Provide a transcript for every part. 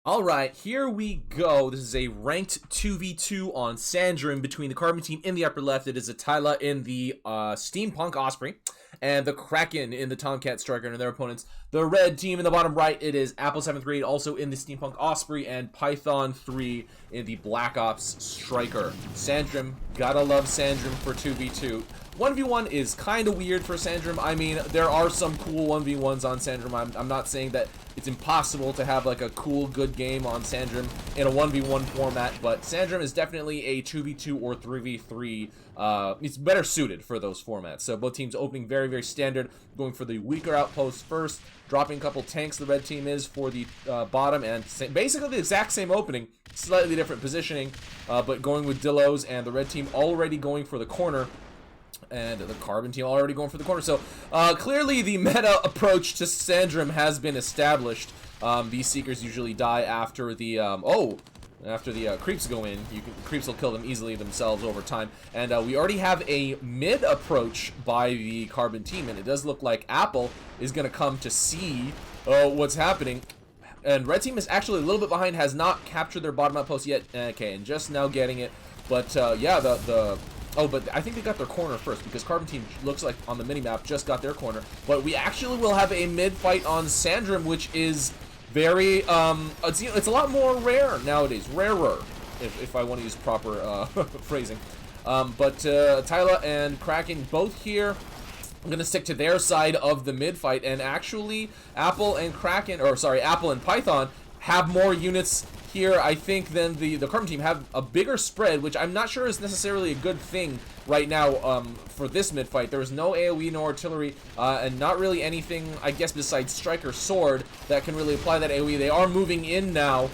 All right, here we go. This is a ranked 2v2 on Sandrim between the Carbon team in the upper left. It is Atyla in the Steampunk Osprey and the Kraken in the Tomcat Striker and their opponents. The red team in the bottom right, it is Apple738 also in the Steampunk Osprey and python3 in the Black Ops Striker. Sandrim, gotta love Sandrim for 2v2. 1v1 is kind of weird for Sandrim. I mean, there are some cool 1v1s on Sandrim. I'm not saying that it's impossible to have like a cool, good game on Sandrim in a 1v1 format, but Sandrim is definitely a 2v2 or 3v3. It's better suited for those formats. So both teams opening very, very standard, going for the weaker outposts first, dropping a couple tanks, the red team is for the bottom, and basically the exact same opening, slightly different positioning, but going with Dillos, and the red team already going for the corner. And the Carbon team already going for the corner. So clearly the meta approach to Sandrim has been established. These Seekers usually die after the creeps go in. Creeps will kill them easily themselves over time. And we already have a mid approach by the Carbon team, and it does look like Apple is going to come to see what's happening. And red team is actually a little bit behind, has not captured their bottom outpost yet. Okay, and just now getting it. But yeah, oh, but I think they got their corner first, because Carbon team looks like on the minimap just got their corner. But we actually will have a mid fight on Sandrim, which is very it's a lot more rare nowadays, rarer, if I want to use proper phrasing. But Atyla and Kraken both here. I'm gonna stick to their side of the mid fight, and actually Apple and Python have more units here, I think, than the Carbon team. Have a bigger spread, which I'm not sure is necessarily a good thing right now for this mid fight. There is no AoE, no artillery, and not really anything, I guess, besides Striker Sword that can really apply that AoE. They are moving in now,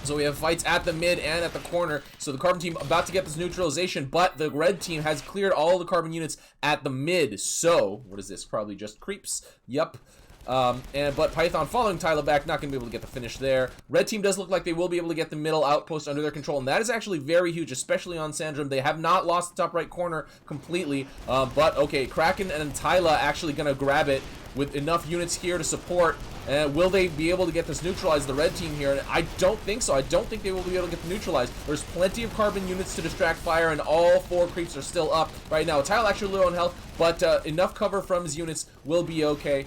so we have fights at the mid and at the corner. So the Carbon team about to get this neutralization, but the red team has cleared all the Carbon units at the mid. So what is this? Probably just creeps. Yup. But Python following Tyler back, not going to be able to get the finish there. Red team does look like they will be able to get the middle outpost under their control, and that is actually very huge, especially on Sandrim. They have not lost the top right corner completely, but okay, Kraken and Tyler actually going to grab it with enough units here to support. Will they be able to get this neutralized, the red team here? And I don't think so. I don't think they will be able to get the neutralized. There's plenty of Carbon units to distract fire, and all 4 creeps are still up right now. Tyler actually low on health, but enough cover from his units will be okay.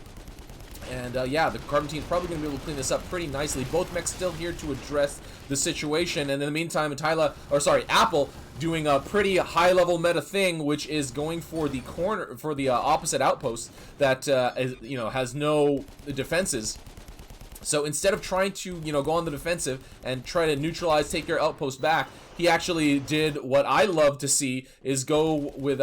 And yeah, the Carbon team is probably going to be able to clean this up pretty nicely. Both mechs still here to address the situation. And in the meantime, Apple doing a pretty high-level meta thing, which is going for the corner, for the opposite outpost that has no defenses. So instead of trying to, go on the defensive and try to neutralize, take your outpost back, he actually did what I love to see, is go with,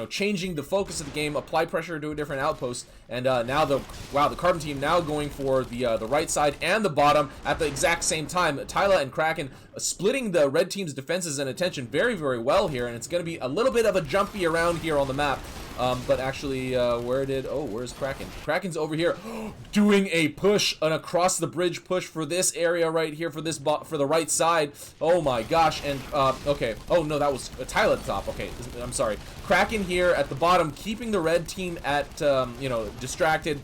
changing the focus of the game, apply pressure to a different outpost, and now the Carbon team now going for the right side and the bottom at the exact same time. Tyler and Kraken splitting the red team's defenses and attention very, very well here, and it's going to be a little bit of a jumpy around here on the map. But actually, where's Kraken? Kraken's over here doing a push, an across the bridge push for this area right here, for the right side. Oh my gosh, and okay. Oh no, that was Tyler at the top. Okay, I'm sorry. Kraken here at the bottom, keeping the red team at, distracted.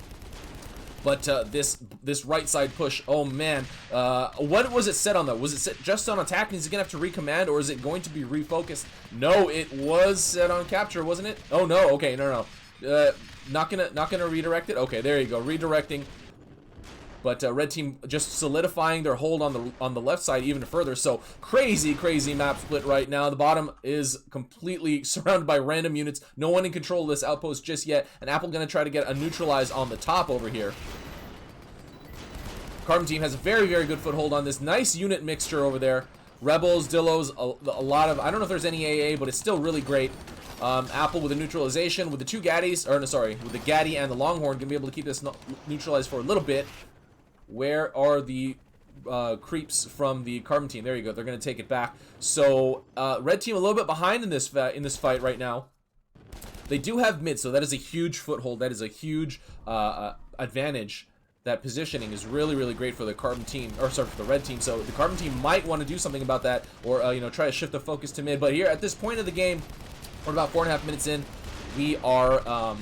But this right side push, oh man, what was it set on though? Was it set just on attack and he's gonna have to recommand, or is it going to be refocused? No, it was set on capture, wasn't it? Oh no, okay, no. Not gonna redirect it? Okay, there you go, redirecting. But red team just solidifying their hold on the left side even further. So crazy map split right now. The bottom is completely surrounded by random units. No one in control of this outpost just yet. And Apple gonna try to get a neutralize on the top over here. Carbon team has a very, very good foothold on this nice unit mixture over there. Rebels, Dillos, a lot of, I don't know if there's any AA, but it's still really great. Apple with a neutralization with the two Gaddies, with the Gaddy and the Longhorn, gonna be able to keep this neutralized for a little bit. Where are the creeps from the Carbon team? There you go. They're going to take it back. So red team a little bit behind in this fight right now. They do have mid, so that is a huge foothold. That is a huge advantage. That positioning is really, really great for the Carbon team, for the red team. So the Carbon team might want to do something about that, or try to shift the focus to mid. But here at this point of the game, we're about 4.5 minutes in. We are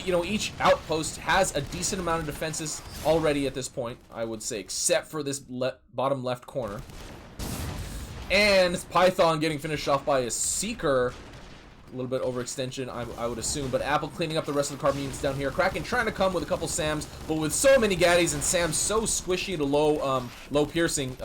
you know, each outpost has a decent amount of defenses already at this point, I would say, except for this bottom left corner. And Python getting finished off by a Seeker. A little bit overextension, I would assume, but Apple cleaning up the rest of the carbon units down here. Krakken trying to come with a couple Sams, but with so many Gaddies and Sams so squishy to low piercing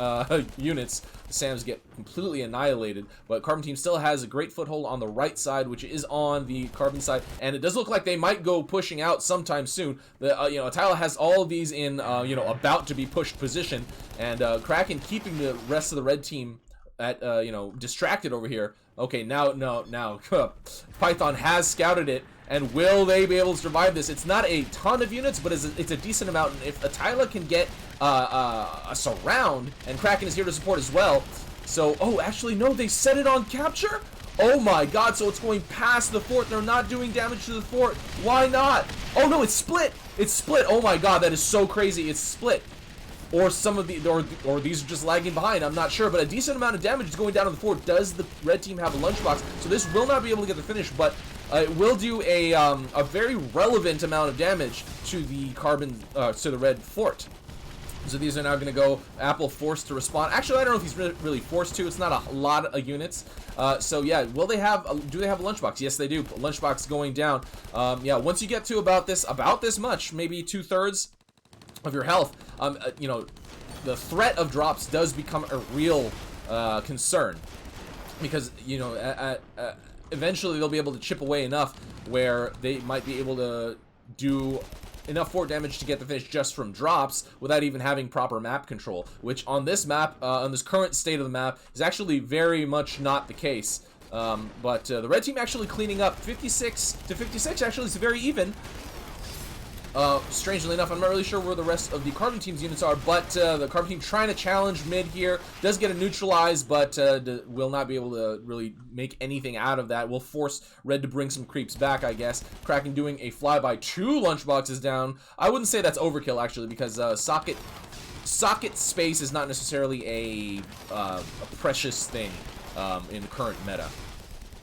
units, the Sams get completely annihilated. But Carbon Team still has a great foothold on the right side, which is on the Carbon side, and it does look like they might go pushing out sometime soon. The you know, Atyla has all of these in you know, about to be pushed position, and Krakken keeping the rest of the red team at you know, distracted over here. Okay, now Python has scouted it, and will they be able to survive this? It's not a ton of units, but it's a decent amount, and if Atyla can get a surround, and Krakken is here to support as well. So, oh, actually, no, they set it on capture? Oh my god, so it's going past the fort. They're not doing damage to the fort. Why not? Oh no, it's split. It's split. Oh my god, that is so crazy. It's split. Or some of the, or these are just lagging behind, I'm not sure, but a decent amount of damage is going down to the fort. Does the red team have a lunchbox? So this will not be able to get the finish, but it will do a very relevant amount of damage to the to the red fort. So these are now going to go Apple forced to respond. Actually, I don't know if he's really forced to. It's not a lot of units. So yeah, will they have? Do they have a lunchbox? Yes, they do. Lunchbox going down. Yeah, once you get to about this much, maybe 2/3 of your health, you know, the threat of drops does become a real concern, because you know eventually they'll be able to chip away enough where they might be able to do enough fort damage to get the finish just from drops without even having proper map control, which on this map, on this current state of the map, is actually very much not the case. But the red team actually cleaning up 56 to 56. Actually, it's very even. Strangely enough, I'm not really sure where the rest of the Carbon Team's units are, but the Carbon Team trying to challenge mid here, does get a neutralize, but will not be able to really make anything out of that. Will force red to bring some creeps back, I guess. Krakken doing a flyby, 2 lunchboxes down. I wouldn't say that's overkill, actually, because socket space is not necessarily a precious thing in the current meta.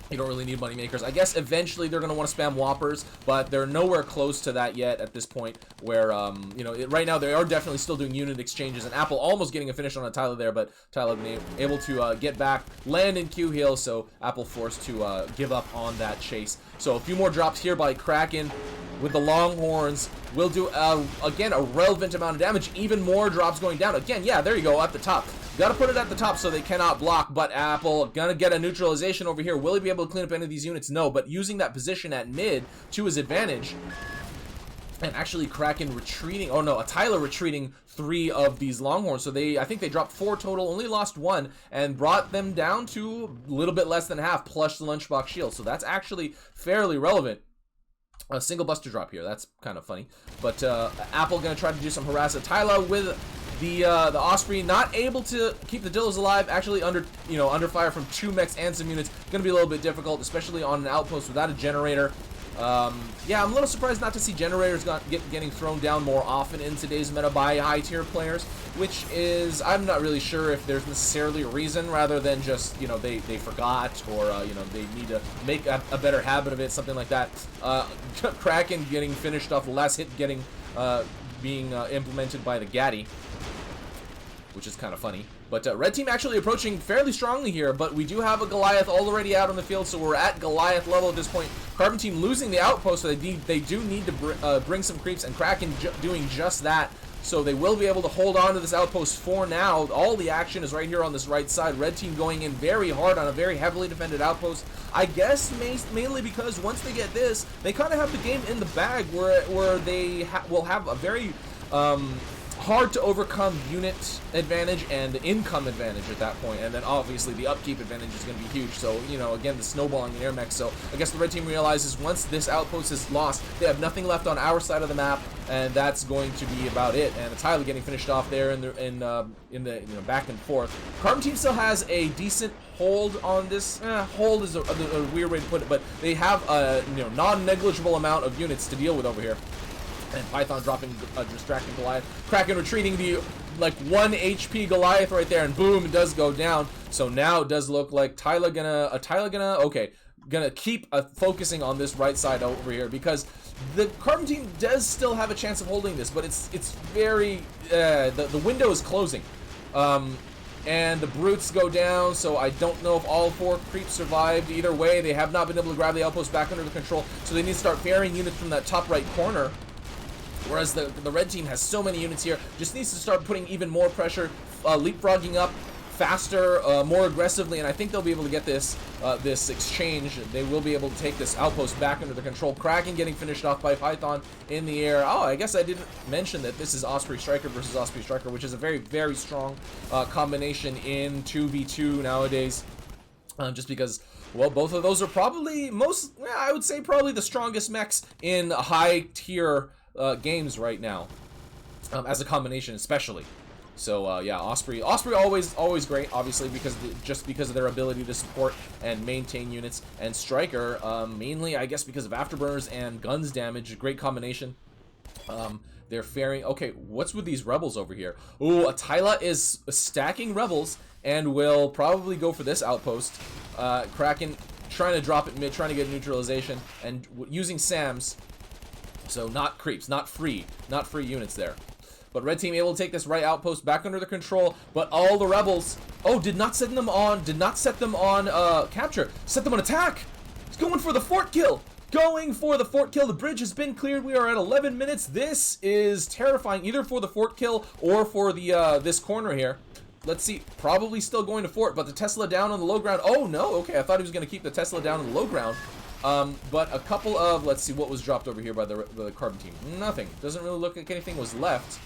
You don't really need money makers. I guess eventually they're going to want to spam Whoppers, but they're nowhere close to that yet at this point, where, you know, right now they are definitely still doing unit exchanges, and Apple almost getting a finish on Atyla there, but Atyla been able to get back, land in Q heal, so Apple forced to give up on that chase. So a few more drops here by Krakken with the Longhorns will do, again, a relevant amount of damage. Even more drops going down. Again, yeah, there you go, at the top. Got to put it at the top so they cannot block, but Apple gonna get a neutralization over here. Will he be able to clean up any of these units? No, but using that position at mid to his advantage. And actually Krakken retreating, oh no, Atyla retreating 3 of these Longhorns. So I think they dropped 4 total, only lost 1, and brought them down to a little bit less than half, plus the lunchbox shield. So that's actually fairly relevant. A single buster drop here, that's kind of funny. But Apple gonna try to do some harass Atyla with the Osprey, not able to keep the Dillos alive, actually under fire from 2 mechs and some units. Gonna be a little bit difficult, especially on an outpost without a generator. Yeah, I'm a little surprised not to see generators getting thrown down more often in today's meta by high tier players, which is, I'm not really sure if there's necessarily a reason, rather than just, you know, they forgot, or you know, they need to make a better habit of it, something like that. Krakken getting finished off, the last hit getting being implemented by the Gaddy, which is kind of funny. But red team actually approaching fairly strongly here, but we do have a Goliath already out on the field, so we're at Goliath level at this point. Carbon team losing the outpost, so they do need to bring some creeps, and Krakken doing just that. So they will be able to hold on to this outpost for now. All the action is right here on this right side. Red team going in very hard on a very heavily defended outpost. I guess mainly because once they get this, they kind of have the game in the bag, where they will have a very hard to overcome unit advantage and income advantage at that point, and then obviously the upkeep advantage is going to be huge. So, you know, again, the snowballing in AirMech. So I guess the red team realizes once this outpost is lost, they have nothing left on our side of the map, and that's going to be about it. And Atyla getting finished off there in the you know, back and forth. Carbon team still has a decent hold on this. Hold is a weird way to put it, but they have a, you know, non-negligible amount of units to deal with over here. And Python dropping a distracting Goliath. Krakken retreating the, like, 1 HP Goliath right there, and boom, it does go down. So now it does look like Atyla gonna, okay, gonna keep focusing on this right side over here, because the Carbon team does still have a chance of holding this, but it's very the window is closing, and the brutes go down. So I don't know if all 4 creeps survived. Either way, they have not been able to grab the outpost back under the control, so they need to start ferrying units from that top right corner. Whereas the red team has so many units here, just needs to start putting even more pressure, leapfrogging up faster, more aggressively, and I think they'll be able to get this this exchange. They will be able to take this outpost back under the control. Kraken getting finished off by Python in the air. Oh, I guess I didn't mention that this is Osprey Striker versus Osprey Striker, which is a very, very strong combination in 2v2 nowadays. Just because, well, both of those are probably I would say probably the strongest mechs in high tier games right now, as a combination especially. So yeah, Osprey always great, obviously, just because of their ability to support and maintain units, and Striker mainly, I guess, because of afterburners and guns damage. Great combination. They're faring. Okay, what's with these rebels over here? Ooh, Atyla is stacking rebels and will probably go for this outpost. Kraken trying to drop it mid, trying to get neutralization, and using SAMs. So not creeps, not free units there. But red team able to take this right outpost back under their control, but all the rebels, did not set them on capture, set them on attack. It's going for the fort kill. The bridge has been cleared. We are at 11 minutes. This is terrifying, either for the fort kill or for the this corner here. Let's see, probably still going to fort, but the Tesla down on the low ground. Oh no, okay, I thought he was going to keep the Tesla down on the low ground. But a couple of, let's see what was dropped over here by the Carbon team. Nothing. Doesn't really look like anything was left.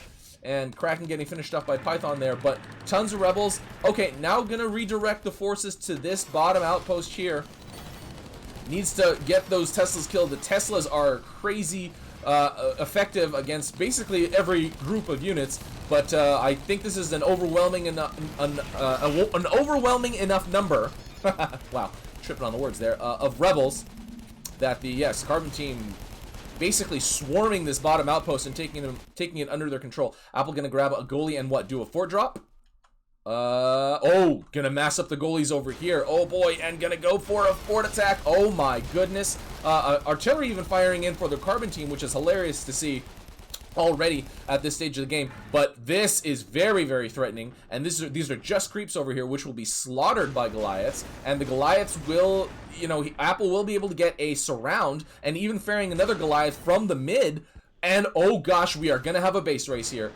And Kraken getting finished off by Python there, but tons of rebels. Okay, now gonna redirect the forces to this bottom outpost here. Needs to get those Teslas killed. The Teslas are crazy effective against basically every group of units, but I think this is an overwhelming enough number. Wow, tripping on the words there, of rebels that the Carbon team basically swarming this bottom outpost and taking it under their control. Apple gonna grab a goalie and what? Do a fort drop? Gonna mass up the goalies over here. Oh boy, and gonna go for a fort attack. Oh my goodness. Artillery even firing in for the Carbon team, which is hilarious to see already at this stage of the game. But this is very, very threatening, and these are just creeps over here, which will be slaughtered by Goliaths, and the Goliaths will, Apple will be able to get a surround, and even ferrying another Goliath from the mid, and oh gosh, we are gonna have a base race here.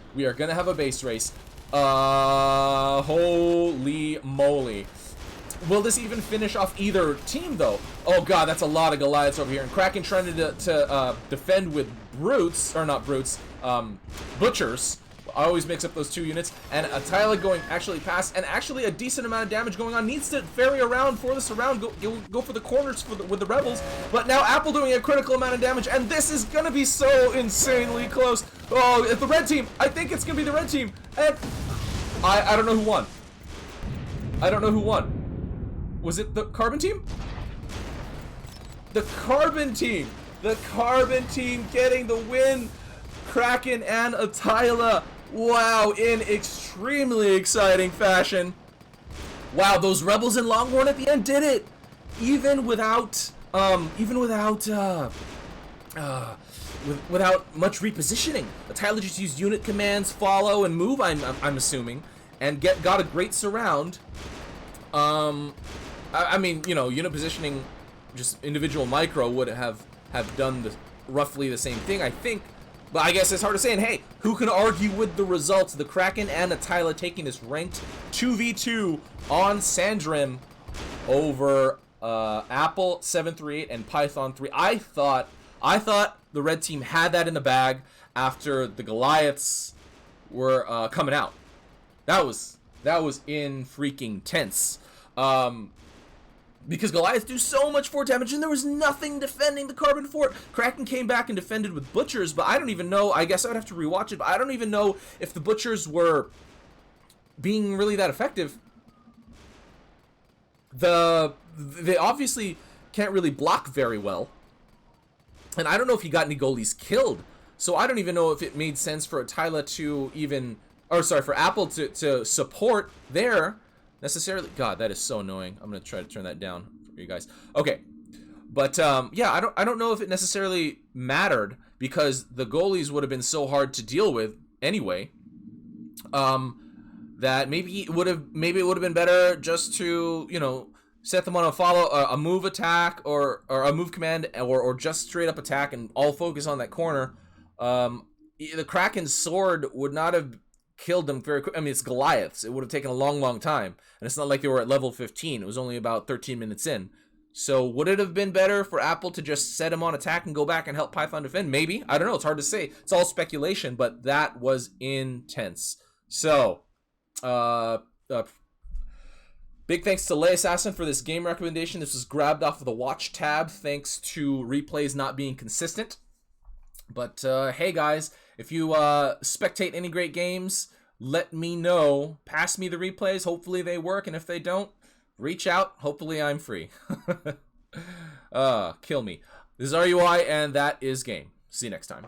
Holy moly. Will this even finish off either team, though? Oh god, that's a lot of Goliaths over here. And Kraken trying to defend with brutes, or not brutes, butchers. I always mix up those two units. And Atyla going actually past, and actually a decent amount of damage going on. Needs to ferry around for the surround, go for the corners with the rebels. But now Apple doing a critical amount of damage, and this is gonna be so insanely close. Oh, it's the red team. I think it's gonna be the red team. And I don't know who won. Was it the Carbon team? The Carbon team! The Carbon team getting the win! Kraken and Atyla. Wow, in extremely exciting fashion. Wow, those rebels in Longhorn at the end did it! Even without much repositioning. Atyla just used unit commands, follow, and move, I'm assuming, and got a great surround. I mean, unit positioning, just individual micro would have done roughly the same thing, I think. But I guess it's hard to say. And hey, who can argue with the results? The Kraken and Atyla taking this ranked 2v2 on Sandrim over Apple738 and Python3. I thought the red team had that in the bag after the Goliaths were coming out. That was in freaking tense. Because Goliaths do so much fort damage, and there was nothing defending the Carbon fort. Kraken came back and defended with butchers, but I don't even know. I guess I would have to rewatch it, but I don't even know if the butchers were being really that effective. They obviously can't really block very well, and I don't know if he got any goalies killed. So I don't even know if it made sense for Atyla to even, for Apple to support there necessarily. God, that is so annoying. I'm gonna try to turn that down for you guys. Okay, But yeah, I don't know if it necessarily mattered because the goalies would have been so hard to deal with anyway. That maybe it would have been better just to, you know, set them on a move attack or a move command or just straight up attack and all focus on that corner. The Kraken's sword would not have killed them very quick. I mean, it's Goliaths. It would have taken a long time, and it's not like they were at level 15. It was only about 13 minutes in. So would it have been better for Apple to just set him on attack and go back and help Python defend? Maybe. I don't know. It's hard to say. It's all speculation, but that was intense. So, big thanks to LeAssassin for this game recommendation. This was grabbed off of the watch tab thanks to replays not being consistent. But hey guys, if you spectate any great games, let me know. Pass me the replays. Hopefully they work, and if they don't, reach out. Hopefully I'm free. Kill me. This is RUI, and that is game. See you next time.